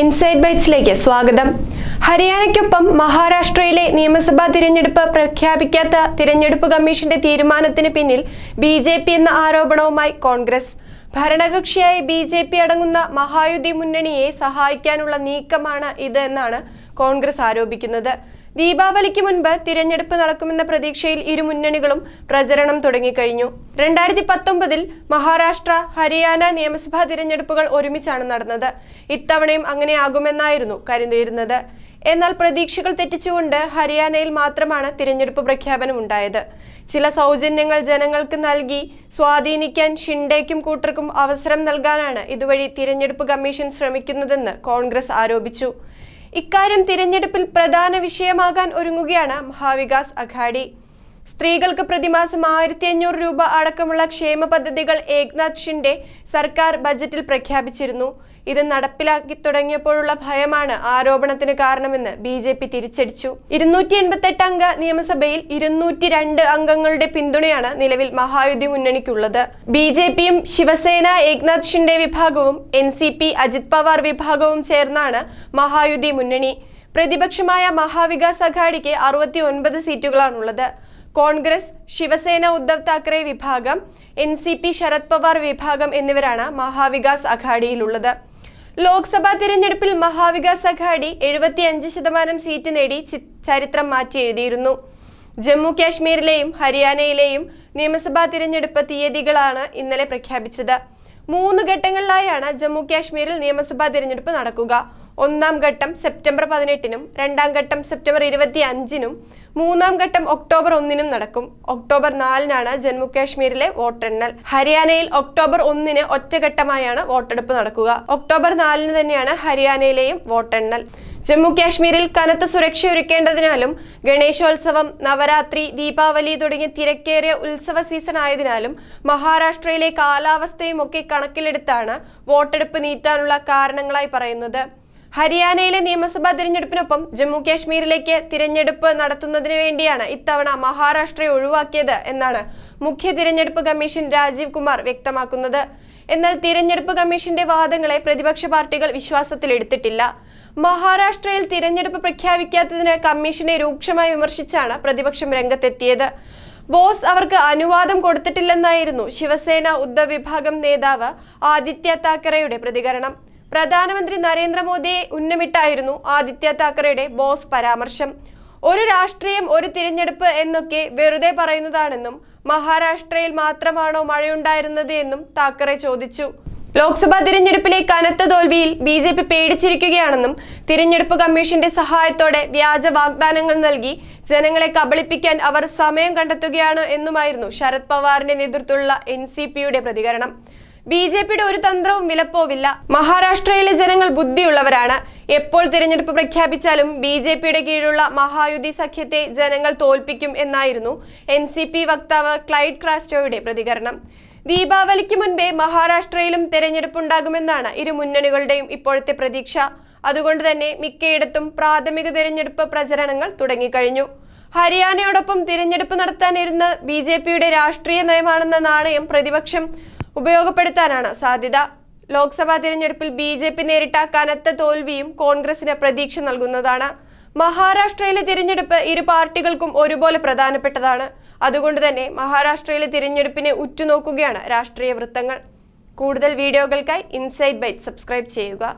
Inside ബൈറ്റ്സിലേക്ക് സ്വാഗതം. ഹരിയാനയ്ക്കൊപ്പം മഹാരാഷ്ട്രയിലെ നിയമസഭാ തിരഞ്ഞെടുപ്പ് പ്രഖ്യാപിക്കാത്ത തിരഞ്ഞെടുപ്പ് കമ്മീഷന്റെ തീരുമാനത്തിന് പിന്നിൽ ബിജെപി എന്ന ആരോപണവുമായി കോൺഗ്രസ്. ഭരണകക്ഷിയായ ബിജെപി അടങ്ങുന്ന മഹായുതി മുന്നണിയെ സഹായിക്കാനുള്ള നീക്കമാണ് ഇത് എന്നാണ് കോൺഗ്രസ് ആരോപിക്കുന്നത്. ദീപാവലിക്ക് മുൻപ് തിരഞ്ഞെടുപ്പ് നടക്കുമെന്ന പ്രതീക്ഷയിൽ ഇരു മുന്നണികളും പ്രചരണം തുടങ്ങിക്കഴിഞ്ഞു. 2019 മഹാരാഷ്ട്ര, ഹരിയാന നിയമസഭാ തിരഞ്ഞെടുപ്പുകൾ ഒരുമിച്ചാണ് നടന്നത്. ഇത്തവണയും അങ്ങനെയാകുമെന്നായിരുന്നു കരുതിയിരുന്നത്. എന്നാൽ പ്രതീക്ഷകൾ തെറ്റിച്ചുകൊണ്ട് ഹരിയാനയിൽ മാത്രമാണ് തിരഞ്ഞെടുപ്പ് പ്രഖ്യാപനം ഉണ്ടായത്. ചില സൗജന്യങ്ങൾ ജനങ്ങൾക്ക് നൽകി സ്വാധീനിക്കാൻ ഷിൻഡേക്കും കൂട്ടർക്കും അവസരം നൽകാനാണ് ഇതുവഴി തിരഞ്ഞെടുപ്പ് കമ്മീഷൻ ശ്രമിക്കുന്നതെന്ന് കോൺഗ്രസ് ആരോപിച്ചു. ഇക്കാര്യം തിരഞ്ഞെടുപ്പിൽ പ്രധാന വിഷയമാകാൻ ഒരുങ്ങുകയാണ് മഹാവികാസ് അഘാഡി. സ്ത്രീകൾക്ക് പ്രതിമാസം 1500 രൂപ അടക്കമുള്ള ക്ഷേമ പദ്ധതികൾ ഏക്നാഥ് ഷിൻഡെ സർക്കാർ ബജറ്റിൽ പ്രഖ്യാപിച്ചിരുന്നു. ഇത് നടപ്പിലാക്കി തുടങ്ങിയപ്പോഴുള്ള ഭയമാണ് ആരോപണത്തിന് കാരണമെന്ന് ബിജെപി തിരിച്ചടിച്ചു. 288 അംഗ നിയമസഭയിൽ 202 അംഗങ്ങളുടെ പിന്തുണയാണ് നിലവിൽ മഹായുതി മുന്നണിക്കുള്ളത്. ബിജെപിയും ശിവസേന ഏക്നാഥ് ഷിൻഡെ വിഭാഗവും NCP അജിത് പവാർ വിഭാഗവും ചേർന്നാണ് മഹായുതി മുന്നണി. പ്രതിപക്ഷമായ മഹാവികാസ് അഘാഡിക്ക് 69 സീറ്റുകളാണുള്ളത്. കോൺഗ്രസ്, ശിവസേന ഉദ്ധവ് താക്കറെ വിഭാഗം, NCP ശരത് പവാർ വിഭാഗം എന്നിവരാണ് മഹാവികാസ് അഘാഡിയിലുള്ളത്. ലോക്സഭാ തിരഞ്ഞെടുപ്പിൽ മഹാവികാസ് അഘാഡി 75% സീറ്റ് നേടി ചരിത്രം മാറ്റി എഴുതിയിരുന്നു. ജമ്മു കാശ്മീരിലെയും ഹരിയാനയിലെയും നിയമസഭാ തിരഞ്ഞെടുപ്പ് തീയതികളാണ് ഇന്നലെ പ്രഖ്യാപിച്ചത്. 3 ഘട്ടങ്ങളിലായാണ് ജമ്മു കാശ്മീരിൽ നിയമസഭാ തിരഞ്ഞെടുപ്പ് നടക്കുക. ഒന്നാം ഘട്ടം സെപ്റ്റംബർ 18-നും, രണ്ടാം ഘട്ടം സെപ്റ്റംബർ 25-നും, മൂന്നാം ഘട്ടം ഒക്ടോബർ 1-നും നടക്കും. ഒക്ടോബർ 4-നാണ് ജമ്മു കാശ്മീരിലെ വോട്ടെണ്ണൽ. ഹരിയാനയിൽ ഒക്ടോബർ 1-ന് ഒറ്റഘട്ടമായാണ് വോട്ടെടുപ്പ് നടക്കുക. ഒക്ടോബർ 4-ന് തന്നെയാണ് ഹരിയാനയിലെയും വോട്ടെണ്ണൽ. ജമ്മു കാശ്മീരിൽ കനത്ത സുരക്ഷ ഒരുക്കേണ്ടതിനാലും ഗണേശോത്സവം, നവരാത്രി, ദീപാവലി തുടങ്ങിയ തിരക്കേറിയ ഉത്സവ സീസൺ ആയതിനാലും മഹാരാഷ്ട്രയിലെ കാലാവസ്ഥയും ഒക്കെ കണക്കിലെടുത്താണ് വോട്ടെടുപ്പ് നീട്ടാനുള്ള കാരണങ്ങളായി പറയുന്നത്. ഹരിയാനയിലെ നിയമസഭാ തിരഞ്ഞെടുപ്പിനൊപ്പം ജമ്മു കാശ്മീരിലേക്ക് തിരഞ്ഞെടുപ്പ് നടത്തുന്നതിന് വേണ്ടിയാണ് ഇത്തവണ മഹാരാഷ്ട്രയെ ഒഴിവാക്കിയത് എന്നാണ് മുഖ്യ തിരഞ്ഞെടുപ്പ് കമ്മീഷൻ രാജീവ് കുമാർ വ്യക്തമാക്കുന്നത്. എന്നാൽ തിരഞ്ഞെടുപ്പ് കമ്മീഷന്റെ വാദങ്ങളെ പ്രതിപക്ഷ പാർട്ടികൾ വിശ്വാസത്തിലെടുത്തിട്ടില്ല. മഹാരാഷ്ട്രയിൽ തിരഞ്ഞെടുപ്പ് പ്രഖ്യാപിക്കാത്തതിന് കമ്മീഷനെ രൂക്ഷമായി വിമർശിച്ചാണ് പ്രതിപക്ഷം രംഗത്തെത്തിയത്. ബോസ് അവർക്ക് അനുവാദം കൊടുത്തിട്ടില്ലെന്നായിരുന്നു ശിവസേന ഉദ്ധവ് വിഭാഗം നേതാവ് ആദിത്യ താക്കറെയുടെ പ്രതികരണം. പ്രധാനമന്ത്രി നരേന്ദ്രമോദിയെ ഉന്നമിട്ടായിരുന്നു ആദിത്യ താക്കറെയുടെ ബോസ് പരാമർശം. ഒരു രാഷ്ട്രീയം, ഒരു തിരഞ്ഞെടുപ്പ് എന്നൊക്കെ വെറുതെ പറയുന്നതാണെന്നും മഹാരാഷ്ട്രയിൽ മാത്രമാണോ മഴയുണ്ടായിരുന്നത് എന്നും താക്കറെ ചോദിച്ചു. ലോക്സഭാ തിരഞ്ഞെടുപ്പിലെ കനത്ത തോൽവിയിൽ ബിജെപി പേടിച്ചിരിക്കുകയാണെന്നും തിരഞ്ഞെടുപ്പ് കമ്മീഷന്റെ സഹായത്തോടെ വ്യാജ വാഗ്ദാനങ്ങൾ നൽകി ജനങ്ങളെ കബളിപ്പിക്കാൻ അവർ സമയം കണ്ടെത്തുകയാണ് എന്നുമായിരുന്നു ശരത് പവാറിന്റെ നേതൃത്വത്തിലുള്ള NCPയുടെ പ്രതികരണം. ബിജെപിയുടെ ഒരു തന്ത്രവും വിലപ്പോവില്ല. മഹാരാഷ്ട്രയിലെ ജനങ്ങൾ ബുദ്ധിയുള്ളവരാണ്. എപ്പോൾ തിരഞ്ഞെടുപ്പ് പ്രഖ്യാപിച്ചാലും ബിജെപിയുടെ കീഴിലുള്ള മഹായുതി സഖ്യത്തെ ജനങ്ങൾ തോൽപ്പിക്കും എന്നായിരുന്നു NCP വക്താവ് ക്ലൈഡ് ക്രാസ്റ്റോയുടെ പ്രതികരണം. ദീപാവലിക്ക് മുൻപേ മഹാരാഷ്ട്രയിലും തെരഞ്ഞെടുപ്പുണ്ടാകുമെന്നാണ് ഇരു മുന്നണികളുടെയും ഇപ്പോഴത്തെ പ്രതീക്ഷ. അതുകൊണ്ട് തന്നെ മിക്കയിടത്തും പ്രാഥമിക തിരഞ്ഞെടുപ്പ് പ്രചരണങ്ങൾ തുടങ്ങിക്കഴിഞ്ഞു. ഹരിയാനയോടൊപ്പം തിരഞ്ഞെടുപ്പ് നടത്താനിരുന്ന ബിജെപിയുടെ രാഷ്ട്രീയ നയമാണെന്ന നാണയം പ്രതിപക്ഷം ഉപയോഗപ്പെടുത്താനാണ് സാധ്യത. ലോക്സഭാ തിരഞ്ഞെടുപ്പിൽ ബിജെപി നേരിട്ട കനത്ത തോൽവിയും കോൺഗ്രസിന് പ്രതീക്ഷ നൽകുന്നതാണ്. മഹാരാഷ്ട്രയിലെ തിരഞ്ഞെടുപ്പ് ഇരു പാർട്ടികൾക്കും ഒരുപോലെ പ്രധാനപ്പെട്ടതാണ്. അതുകൊണ്ട് തന്നെ മഹാരാഷ്ട്രയിലെ തിരഞ്ഞെടുപ്പിനെ ഉറ്റുനോക്കുകയാണ് രാഷ്ട്രീയ വൃത്തങ്ങൾ. കൂടുതൽ വീഡിയോകൾക്കായി ഇൻസൈഡ് ബൈറ്റ് സബ്സ്ക്രൈബ് ചെയ്യുക.